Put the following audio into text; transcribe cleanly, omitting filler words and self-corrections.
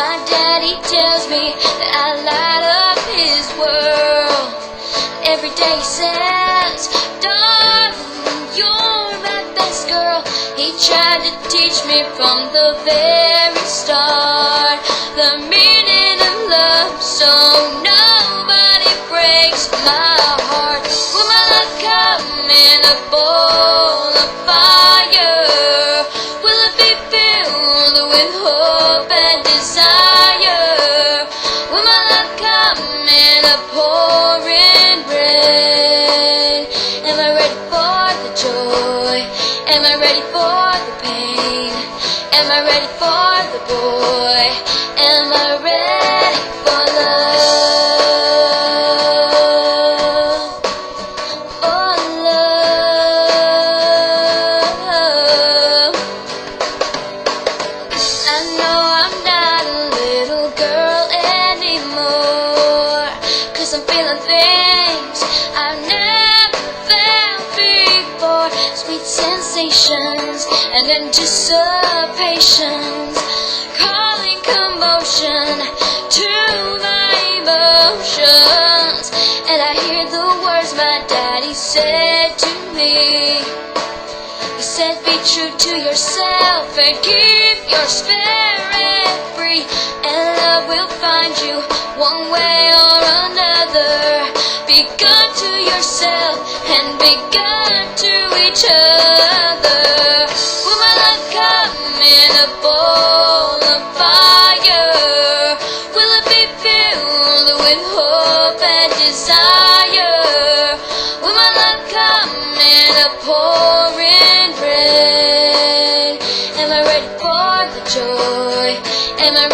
My daddy tells me that I light up his world. Every day he says, darling, you're my best girl. He tried to teach me from the very start the meaning of love, so nobody breaks my heart. Will my love come in a bowl of fire? Will it be filled with hope and desire? Will my love come in a pouring rain? Am I ready for the joy? Am I ready for the pain? Am I ready for the boy? Am I ready for love? Oh, love. I know I'm not a little girl anymore, 'cause I'm feeling things I've never felt before. Sweet sensations and anticipations, causing commotion to my emotions. And I hear the words my daddy said to me. He said, be true to yourself and keep your spirit free, and love will find you one way or another. Be good to yourself and be good to each other. Will my love come in a bowl of fire? Will it be filled with hope and desire? Will my love come in a pouring rain? Am I ready for the joy? Am I ready?